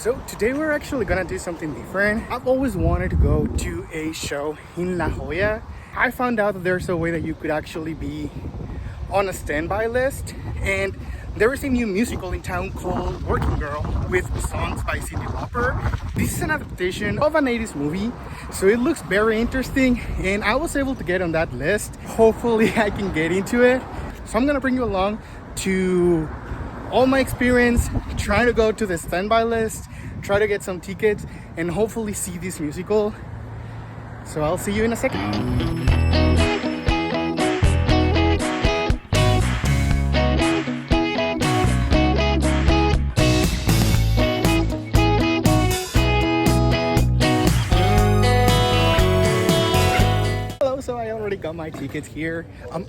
So today we're actually gonna do something different. I've always wanted to go to a show in La Jolla. I found out that there's a way that you could actually be on a standby list, and there is a new musical in town called Working Girl with songs by Cyndi Lauper. This is an adaptation of an 80s movie, so it looks very interesting, and I was able to get on that list. Hopefully I can get into it. So I'm gonna bring you along to all my experience trying to go to the standby list, try to get some tickets, and hopefully see this musical. So I'll see you in a second. So I already got my tickets here.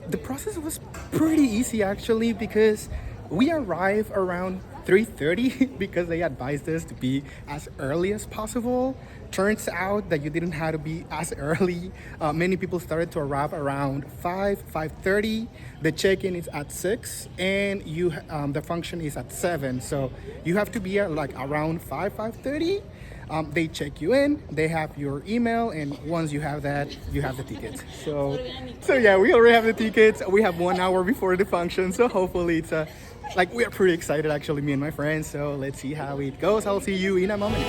The process was pretty easy actually, because we arrived around 3:30 because they advised us to be as early as possible. Turns out that you didn't have to be as early. Many people started to arrive around 5:30. The check-in is at 6, and the function is at 7. So you have to be at like around 5:30. They check you in, they have your email, and once you have that, you have the tickets. So yeah, we already have the tickets. We have 1 hour before the function, so hopefully it's we are pretty excited actually, me and my friends. So let's see how it goes. I'll see you in a moment.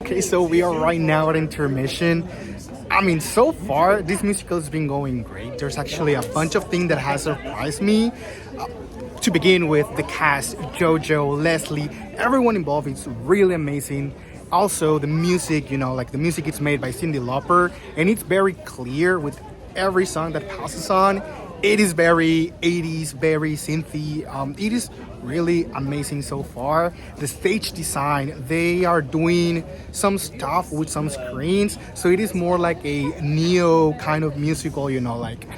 Okay, so we are right now at Intermission. I mean, so far this musical has been going great. There's actually a bunch of things that has surprised me. To begin with, the cast, Jojo, Leslie, everyone involved is really amazing. Also the music, the music is made by Cyndi Lauper, and it's very clear with every song that passes on. It is very 80s, very synthy. It is really amazing so far. The stage design, they are doing some stuff with some screens, so it is more like a neo kind of musical,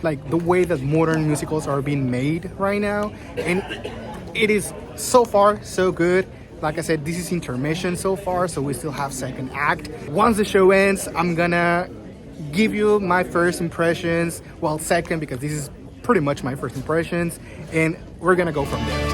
like the way that modern musicals are being made right now. And it is so far so good. Like I said, this is Intermission so far, so we still have second act. Once the show ends, I'm gonna give you my first impressions. Well, second, because this is pretty much my first impressions, and we're gonna go from there.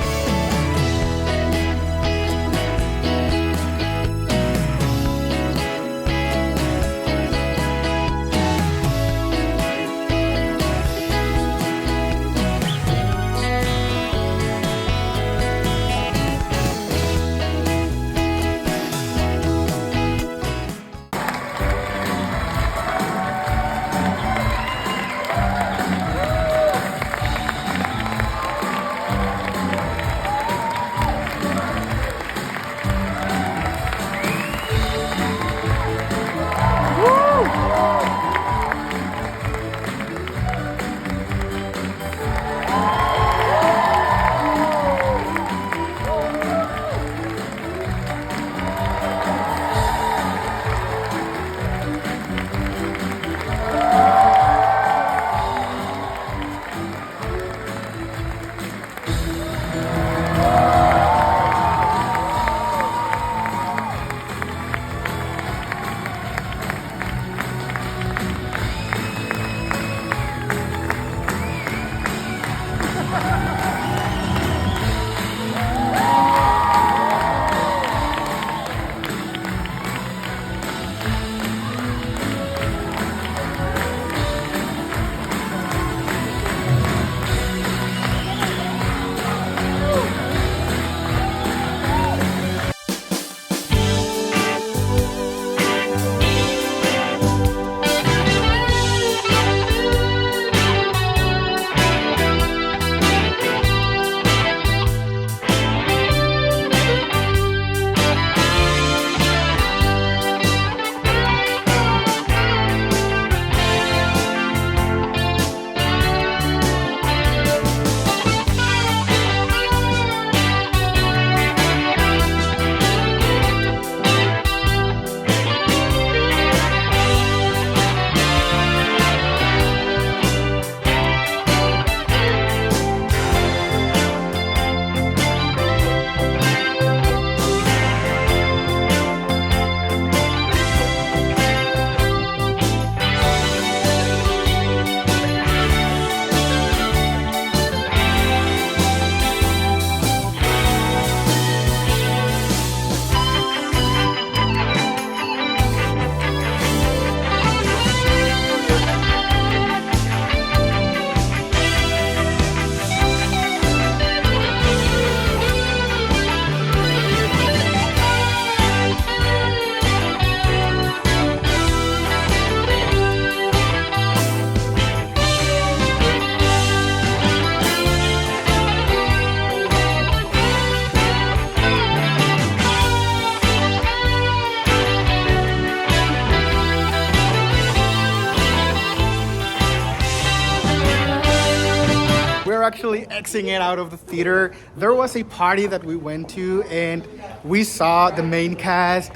actually exiting it out of the theater. There was a party that we went to, and we saw the main cast.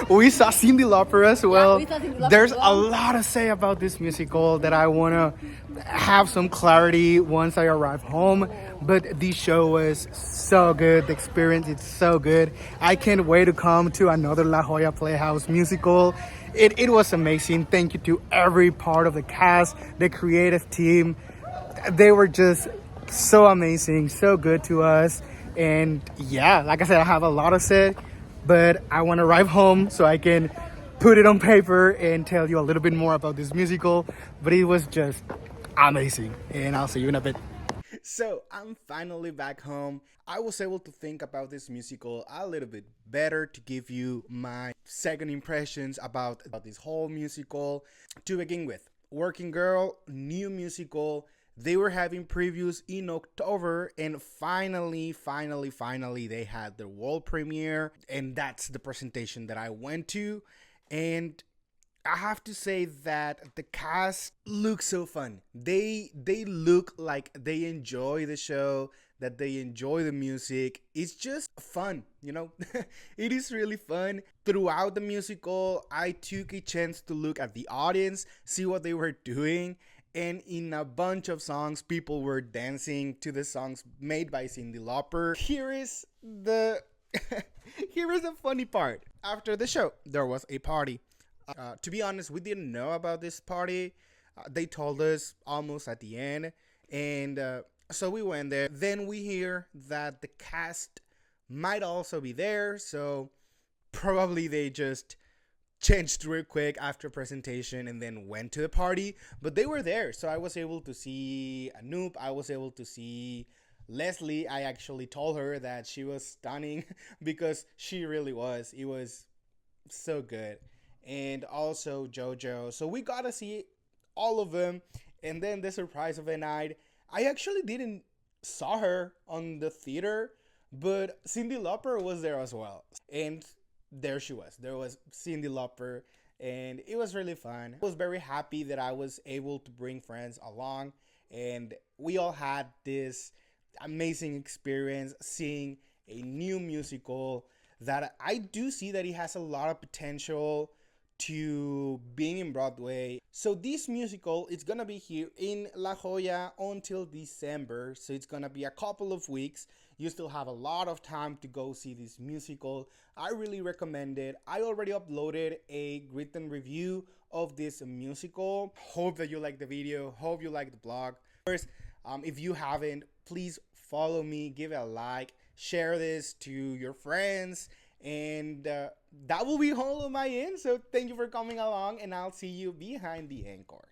We saw Cyndi Lauper as well. we saw Cyndi Lauper There's as well. a lot to say about this musical that I want to have some clarity once I arrive home. But the show was so good. The experience is so good. I can't wait to come to another La Jolla Playhouse musical. It was amazing. Thank you to every part of the cast, the creative team. They were just so amazing, so good to us. And yeah, like I said, I have a lot to say, but I want to arrive home so I can put it on paper and tell you a little bit more about this musical. But it was just amazing, and I'll see you in a bit. So I'm finally back home. I was able to think about this musical a little bit better to give you my second impressions about this whole musical. To begin with, Working Girl, new musical. They were having previews in October, and finally, they had their world premiere, and that's the presentation that I went to. And I have to say that the cast looks so fun. They look like they enjoy the show, that they enjoy the music. It's just fun, you know? It is really fun. Throughout the musical, I took a chance to look at the audience, see what they were doing. And in a bunch of songs, people were dancing to the songs made by Cyndi Lauper. Here is the funny part. After the show, there was a party. To be honest, we didn't know about this party. They told us almost at the end. And so we went there. Then we hear that the cast might also be there. So probably they just changed real quick after presentation and then went to the party. But they were there. So I was able to see Anoop. I was able to see Leslie. I actually told her that she was stunning because she really was. It was so good. And also JoJo. So we got to see all of them. And then the surprise of the night, I actually didn't saw her on the theater, but Cyndi Lauper was there as well. And there she was. There was Cyndi Lauper, and it was really fun. I was very happy that I was able to bring friends along, and we all had this amazing experience seeing a new musical that I do see that it has a lot of potential to being in Broadway. So this musical, it's gonna be here in La Jolla until December. So it's gonna be a couple of weeks. You still have a lot of time to go see this musical. I really recommend it. I already uploaded a written review of this musical. Hope that you like the video. Hope you like the blog. First, if you haven't, please follow me, give it a like, share this to your friends, and that will be all on my end. So thank you for coming along, and I'll see you behind the encore.